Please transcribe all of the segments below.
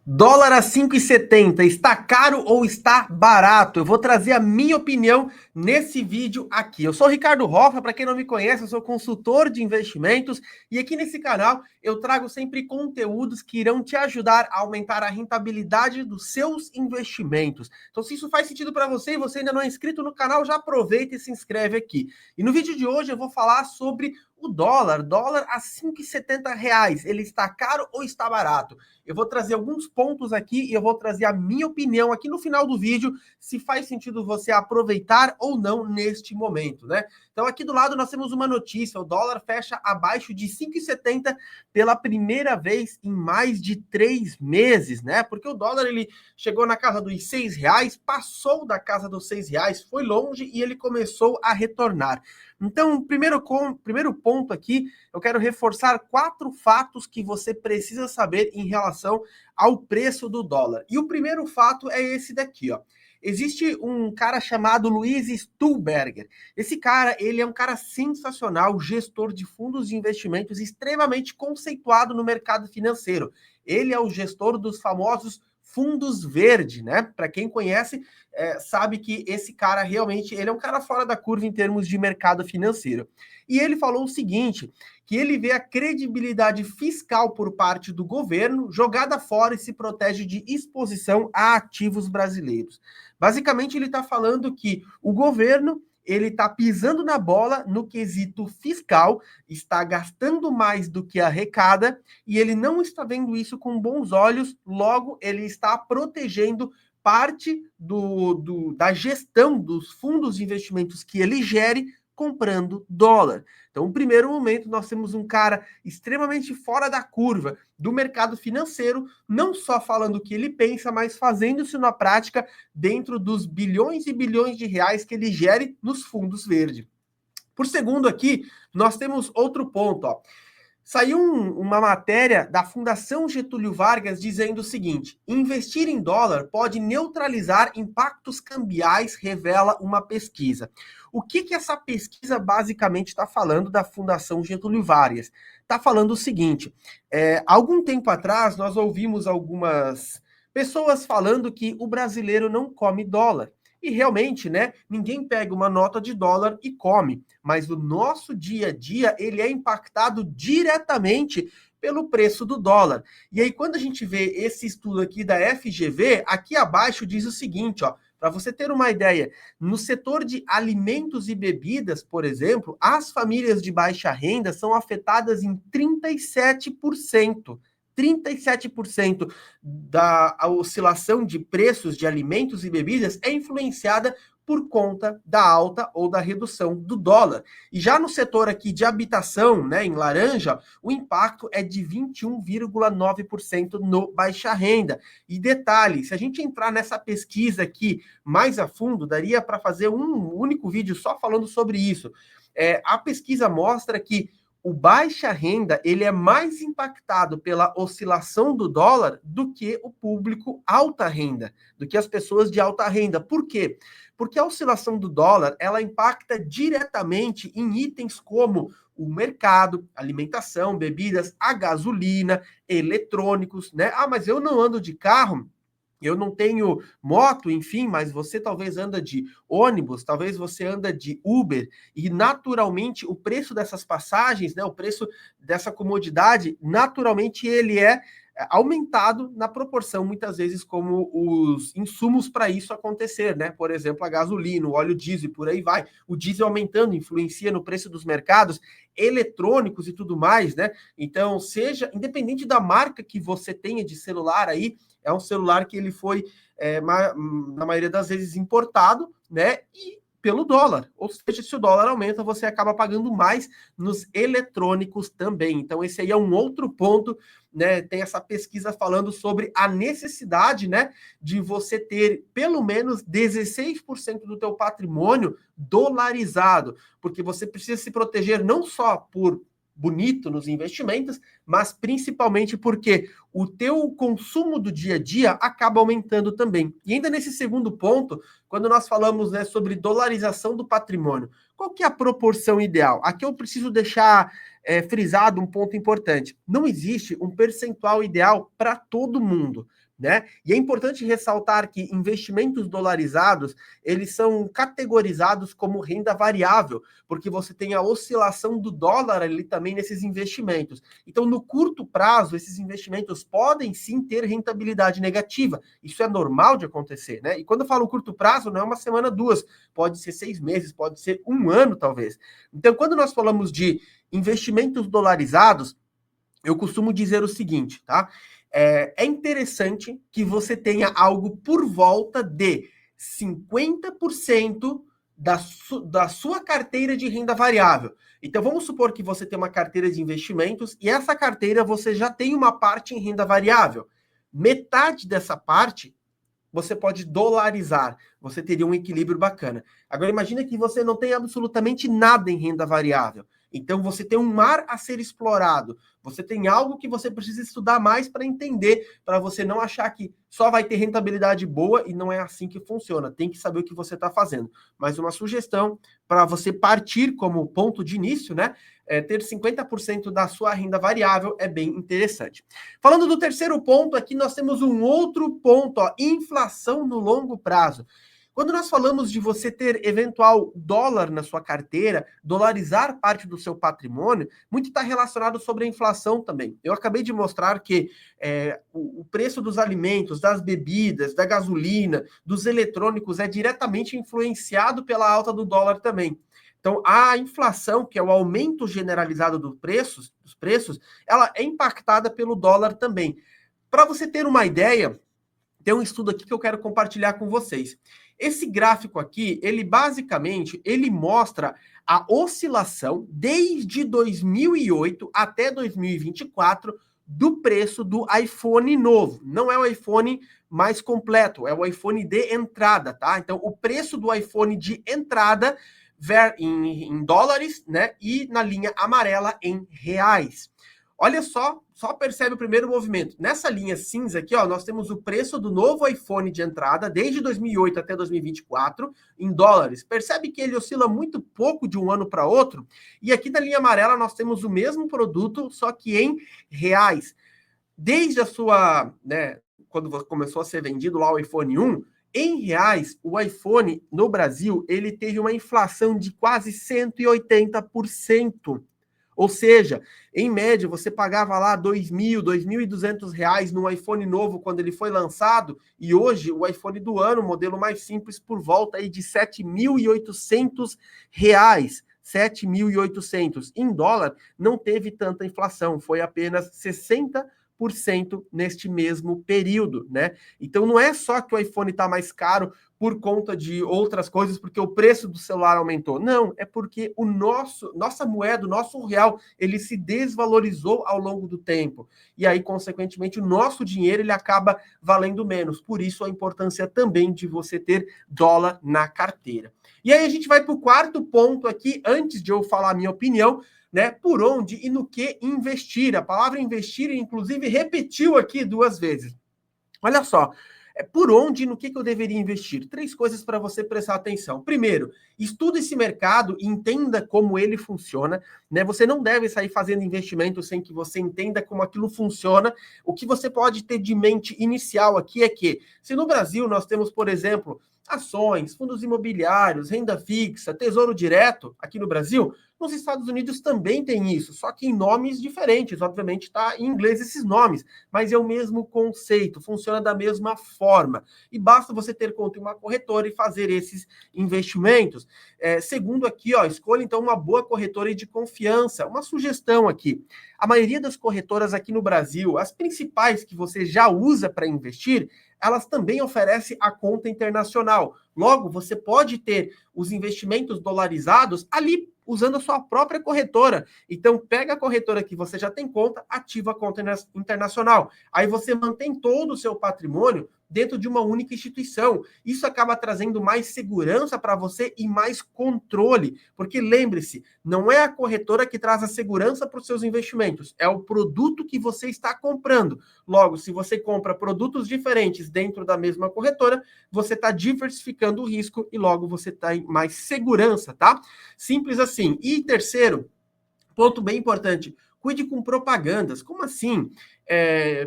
Dólar a 5,70, está caro ou está barato? Eu vou trazer a minha opinião nesse vídeo aqui. Eu sou o Ricardo Roffa, para quem não me conhece, eu sou consultor de investimentos e aqui nesse canal eu trago sempre conteúdos que irão te ajudar a aumentar a rentabilidade dos seus investimentos. Então, se isso faz sentido para você e você ainda não é inscrito no canal, já aproveita e se inscreve aqui. E no vídeo de hoje eu vou falar sobre o dólar a 5,70 reais. Ele está caro ou está barato? Eu vou trazer alguns pontos aqui e eu vou trazer a minha opinião aqui no final do vídeo, se faz sentido você aproveitar ou não neste momento, né? Então aqui do lado nós temos uma notícia, o dólar fecha abaixo de 5,70 pela primeira vez em mais de 3 meses, né? Porque o dólar ele chegou na casa dos R$ 6, passou da casa dos R$ 6, foi longe e ele começou a retornar. Então, primeiro ponto aqui, eu quero reforçar 4 fatos que você precisa saber em relação ao preço do dólar. E o primeiro fato é esse daqui, ó. Existe um cara chamado Luiz Stuhlberger. Esse cara, ele é um cara sensacional, gestor de fundos de investimentos extremamente conceituado no mercado financeiro. Ele é o gestor dos famosos fundos verde, né? Para quem conhece, sabe que esse cara realmente, ele é um cara fora da curva em termos de mercado financeiro. E ele falou o seguinte, que ele vê a credibilidade fiscal por parte do governo jogada fora e se protege de exposição a ativos brasileiros. Basicamente, ele está falando que o governo ele está pisando na bola no quesito fiscal, está gastando mais do que arrecada, e ele não está vendo isso com bons olhos, logo ele está protegendo parte da gestão dos fundos de investimentos que ele gere comprando dólar. Então, no primeiro momento, nós temos um cara extremamente fora da curva do mercado financeiro, não só falando o que ele pensa, mas fazendo isso na prática dentro dos bilhões e bilhões de reais que ele gere nos fundos verdes. Por segundo aqui, nós temos outro ponto, ó. Saiu uma matéria da Fundação Getúlio Vargas dizendo o seguinte: investir em dólar pode neutralizar impactos cambiais, revela uma pesquisa. O que essa pesquisa basicamente está falando da Fundação Getúlio Vargas? Está falando o seguinte: algum tempo atrás nós ouvimos algumas pessoas falando que o brasileiro não come dólar. E realmente, né, ninguém pega uma nota de dólar e come, mas o nosso dia a dia, ele é impactado diretamente pelo preço do dólar. E aí, quando a gente vê esse estudo aqui da FGV, aqui abaixo diz o seguinte, ó, para você ter uma ideia, no setor de alimentos e bebidas, por exemplo, as famílias de baixa renda são afetadas em 37%. 37% da oscilação de preços de alimentos e bebidas é influenciada por conta da alta ou da redução do dólar. E já no setor aqui de habitação, né, em laranja, o impacto é de 21,9% no baixa renda. E detalhe, se a gente entrar nessa pesquisa aqui mais a fundo, daria para fazer um único vídeo só falando sobre isso. A pesquisa mostra que o baixa renda ele é mais impactado pela oscilação do dólar do que o público alta renda, do que as pessoas de alta renda. Por quê? Porque a oscilação do dólar ela impacta diretamente em itens como o mercado, alimentação, bebidas, a gasolina, eletrônicos, né? Ah, mas eu não ando de carro. Eu não tenho moto, enfim, mas você talvez anda de ônibus, talvez você anda de Uber, e naturalmente o preço dessas passagens, né, o preço dessa comodidade, naturalmente ele é aumentado na proporção, muitas vezes, como os insumos para isso acontecer, né? Por exemplo, a gasolina, o óleo diesel, por aí vai. O diesel aumentando, influencia no preço dos mercados, eletrônicos e tudo mais, né? Então, seja, independente da marca que você tenha de celular aí, é um celular que ele foi, na maioria das vezes, importado, né? E pelo dólar. Ou seja, se o dólar aumenta, você acaba pagando mais nos eletrônicos também. Então, esse aí é um outro ponto, né? Tem essa pesquisa falando sobre a necessidade, né, de você ter pelo menos 16% do teu patrimônio dolarizado, porque você precisa se proteger não só por bonito nos investimentos, mas principalmente porque o teu consumo do dia a dia acaba aumentando também. E ainda nesse segundo ponto, quando nós falamos, né, sobre dolarização do patrimônio, qual que é a proporção ideal? Aqui eu preciso deixar frisado um ponto importante. Não existe um percentual ideal para todo mundo. né? E é importante ressaltar que investimentos dolarizados, eles são categorizados como renda variável, porque você tem a oscilação do dólar ali também nesses investimentos. Então, no curto prazo, esses investimentos podem sim ter rentabilidade negativa. Isso é normal de acontecer, né? E quando eu falo curto prazo, não é uma semana, duas, pode ser 6 meses, pode ser um ano, talvez. Então, quando nós falamos de investimentos dolarizados, eu costumo dizer o seguinte, tá? É interessante que você tenha algo por volta de 50% da sua carteira de renda variável. Então, vamos supor que você tem uma carteira de investimentos e essa carteira você já tem uma parte em renda variável. Metade dessa parte você pode dolarizar, você teria um equilíbrio bacana. Agora, imagina que você não tem absolutamente nada em renda variável. Então, você tem um mar a ser explorado. Você tem algo que você precisa estudar mais para entender, para você não achar que só vai ter rentabilidade boa e não é assim que funciona. Tem que saber o que você está fazendo. Mas uma sugestão para você partir como ponto de início, né? Ter 50% da sua renda variável é bem interessante. Falando do terceiro ponto, aqui nós temos um outro ponto, ó, inflação no longo prazo. Quando nós falamos de você ter eventual dólar na sua carteira, dolarizar parte do seu patrimônio, muito está relacionado sobre a inflação também. Eu acabei de mostrar que o preço dos alimentos, das bebidas, da gasolina, dos eletrônicos é diretamente influenciado pela alta do dólar também. Então, a inflação, que é o aumento generalizado dos preços, ela é impactada pelo dólar também. Para você ter uma ideia, tem um estudo aqui que eu quero compartilhar com vocês. Esse gráfico aqui, ele basicamente, ele mostra a oscilação desde 2008 até 2024 do preço do iPhone novo. Não é o iPhone mais completo, é o iPhone de entrada, tá? Então, o preço do iPhone de entrada em dólares, né? E na linha amarela em reais. Olha só percebe o primeiro movimento. Nessa linha cinza aqui, ó, nós temos o preço do novo iPhone de entrada desde 2008 até 2024 em dólares. Percebe que ele oscila muito pouco de um ano para outro? E aqui na linha amarela nós temos o mesmo produto, só que em reais. Desde a sua, né, quando começou a ser vendido lá o iPhone 1, em reais, o iPhone no Brasil, ele teve uma inflação de quase 180%. Ou seja, em média, você pagava lá R$ 2.000, R$ 2.200 num iPhone novo quando ele foi lançado, e hoje o iPhone do ano, o modelo mais simples, por volta aí de R$ 7.800. 7.800. Em dólar, não teve tanta inflação, foi apenas 60% neste mesmo período, né? Então não é só que o iPhone está mais caro por conta de outras coisas, porque o preço do celular aumentou. Não, é porque nossa moeda, o nosso real, ele se desvalorizou ao longo do tempo. E aí, consequentemente, o nosso dinheiro ele acaba valendo menos. Por isso, a importância também de você ter dólar na carteira. E aí a gente vai para o quarto ponto aqui, antes de eu falar a minha opinião, né? Por onde e no que investir. A palavra investir, inclusive, repetiu aqui 2 vezes. Olha só, por onde e no que eu deveria investir? 3 coisas para você prestar atenção. Primeiro, estude esse mercado e entenda como ele funciona, né? Você não deve sair fazendo investimento sem que você entenda como aquilo funciona. O que você pode ter de mente inicial aqui é que, se no Brasil nós temos, por exemplo, ações, fundos imobiliários, renda fixa, tesouro direto, aqui no Brasil, nos Estados Unidos também tem isso, só que em nomes diferentes, obviamente está em inglês esses nomes, mas é o mesmo conceito, funciona da mesma forma. E basta você ter conta em uma corretora e fazer esses investimentos. Segundo aqui, ó, escolha então uma boa corretora de confiança. Uma sugestão aqui. A maioria das corretoras aqui no Brasil, as principais que você já usa para investir, elas também oferecem a conta internacional. Logo, você pode ter os investimentos dolarizados ali usando a sua própria corretora. Então, pega a corretora que você já tem conta, ativa a conta internacional. Aí você mantém todo o seu patrimônio dentro de uma única instituição. Isso acaba trazendo mais segurança para você e mais controle, porque lembre-se, não é a corretora que traz a segurança para os seus investimentos, é o produto que você está comprando. Logo, se você compra produtos diferentes dentro da mesma corretora, você está diversificando o risco e logo você está em mais segurança, tá? Simples assim. E terceiro, ponto bem importante, cuide com propagandas. Como assim?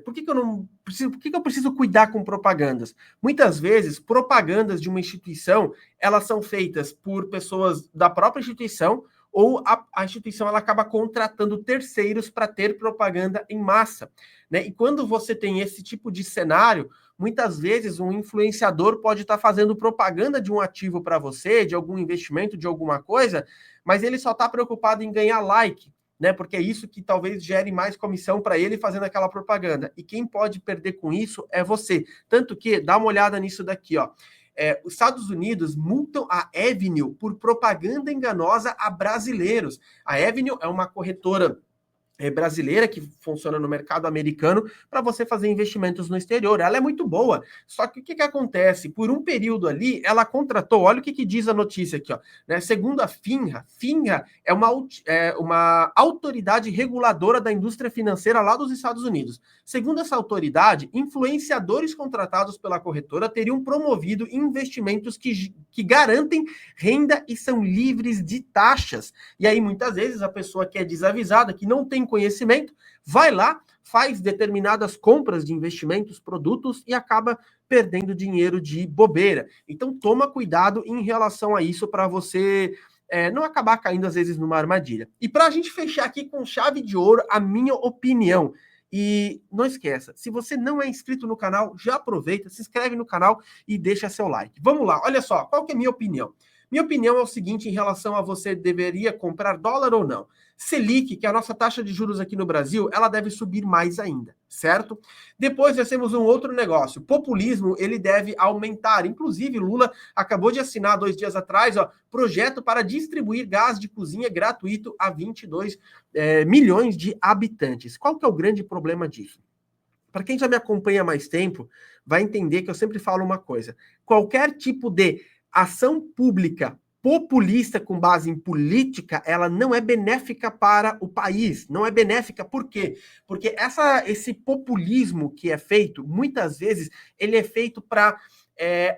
por que eu não preciso, por que eu preciso cuidar com propagandas? Muitas vezes, propagandas de uma instituição, elas são feitas por pessoas da própria instituição, ou a instituição ela acaba contratando terceiros para ter propaganda em massa, né? E quando você tem esse tipo de cenário, muitas vezes um influenciador pode estar fazendo propaganda de um ativo para você, de algum investimento, de alguma coisa, mas ele só está preocupado em ganhar like, né? Porque é isso que talvez gere mais comissão para ele fazendo aquela propaganda. E quem pode perder com isso é você. Tanto que, dá uma olhada nisso daqui, ó. Os Estados Unidos multam a Avenue por propaganda enganosa a brasileiros. A Avenue é uma corretora brasileira que funciona no mercado americano para você fazer investimentos no exterior. Ela é muito boa. Só que o que acontece? Por um período ali, ela contratou, olha o que diz a notícia aqui, ó, né? Segundo a FINRA é uma autoridade reguladora da indústria financeira lá dos Estados Unidos. Segundo essa autoridade, influenciadores contratados pela corretora teriam promovido investimentos que garantem renda e são livres de taxas. E aí, muitas vezes, a pessoa que é desavisada, que não tem conhecimento, vai lá, faz determinadas compras de investimentos, produtos e acaba perdendo dinheiro de bobeira. Então, toma cuidado em relação a isso para você não acabar caindo, às vezes, numa armadilha. E para a gente fechar aqui com chave de ouro, a minha opinião. E não esqueça, se você não é inscrito no canal, já aproveita, se inscreve no canal e deixa seu like. Vamos lá, olha só, qual que é a minha opinião? Minha opinião é o seguinte em relação a você deveria comprar dólar ou não. Selic, que é a nossa taxa de juros aqui no Brasil, ela deve subir mais ainda, certo? Depois nós temos um outro negócio. Populismo, ele deve aumentar. Inclusive, Lula acabou de assinar 2 dias atrás, ó, projeto para distribuir gás de cozinha gratuito a 22 milhões de habitantes. Qual que é o grande problema disso? Para quem já me acompanha há mais tempo, vai entender que eu sempre falo uma coisa. Qualquer tipo de ação pública populista com base em política, ela não é benéfica para o país. Não é benéfica por quê? Porque esse populismo que é feito, muitas vezes, ele é feito para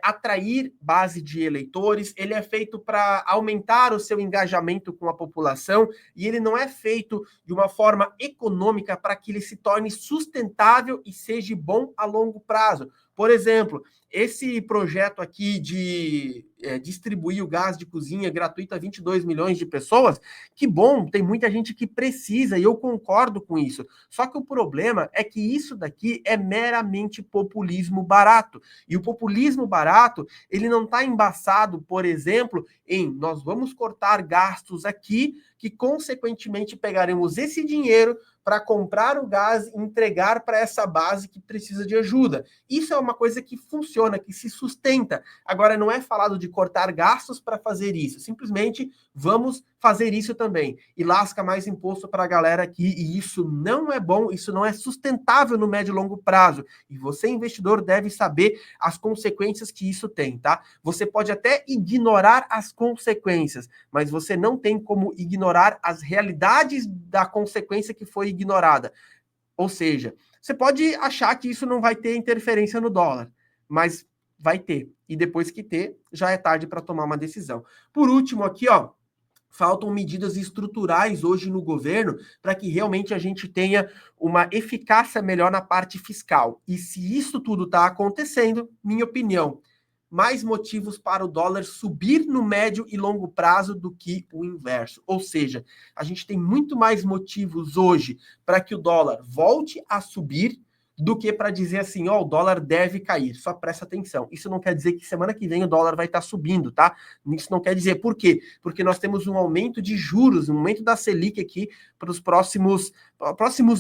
atrair base de eleitores, ele é feito para aumentar o seu engajamento com a população, e ele não é feito de uma forma econômica para que ele se torne sustentável e seja bom a longo prazo. Por exemplo, esse projeto aqui de distribuir o gás de cozinha gratuito a 22 milhões de pessoas, que bom, tem muita gente que precisa, e eu concordo com isso. Só que o problema é que isso daqui é meramente populismo barato. E o populismo barato, ele não está embaçado, por exemplo, em nós vamos cortar gastos aqui, que consequentemente pegaremos esse dinheiro para comprar o gás e entregar para essa base que precisa de ajuda. Isso é uma coisa que funciona, que se sustenta. Agora, não é falado de cortar gastos para fazer isso. Simplesmente vamos fazer isso também. E lasca mais imposto para a galera aqui. E isso não é bom, isso não é sustentável no médio e longo prazo. E você, investidor, deve saber as consequências que isso tem, tá? Você pode até ignorar as consequências, mas você não tem como ignorar as realidades da consequência que foi ignorada. Ou seja, você pode achar que isso não vai ter interferência no dólar, mas vai ter. E depois que ter, já é tarde para tomar uma decisão. Por último, aqui, ó, faltam medidas estruturais hoje no governo para que realmente a gente tenha uma eficácia melhor na parte fiscal. E se isso tudo está acontecendo, minha opinião, mais motivos para o dólar subir no médio e longo prazo do que o inverso. Ou seja, a gente tem muito mais motivos hoje para que o dólar volte a subir do que para dizer assim, ó, o dólar deve cair. Só presta atenção. Isso não quer dizer que semana que vem o dólar vai estar subindo, tá? Isso não quer dizer. Por quê? Porque nós temos um aumento de juros, um aumento da Selic aqui para os próximos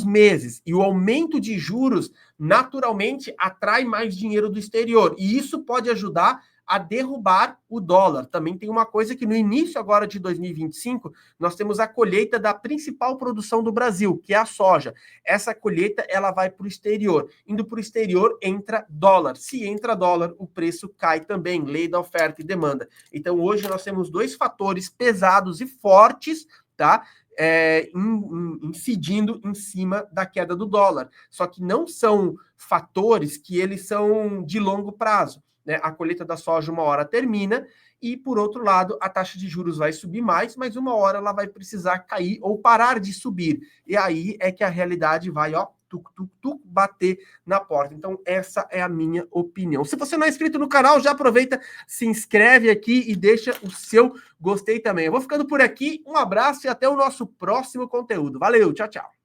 meses. E o aumento de juros, naturalmente, atrai mais dinheiro do exterior. E isso pode ajudar a derrubar o dólar. Também tem uma coisa que no início agora de 2025, nós temos a colheita da principal produção do Brasil, que é a soja. Essa colheita, ela vai para o exterior. Indo para o exterior, entra dólar. Se entra dólar, o preço cai também. Lei da oferta e demanda. Então, hoje nós temos 2 fatores pesados e fortes, tá? Incidindo em cima da queda do dólar. Só que não são fatores que eles são de longo prazo. Né? A colheita da soja uma hora termina e, por outro lado, a taxa de juros vai subir mais, mas uma hora ela vai precisar cair ou parar de subir. E aí é que a realidade vai, ó, bater na porta. Então, essa é a minha opinião. Se você não é inscrito no canal, já aproveita, se inscreve aqui e deixa o seu gostei também. Eu vou ficando por aqui, um abraço e até o nosso próximo conteúdo. Valeu, tchau, tchau.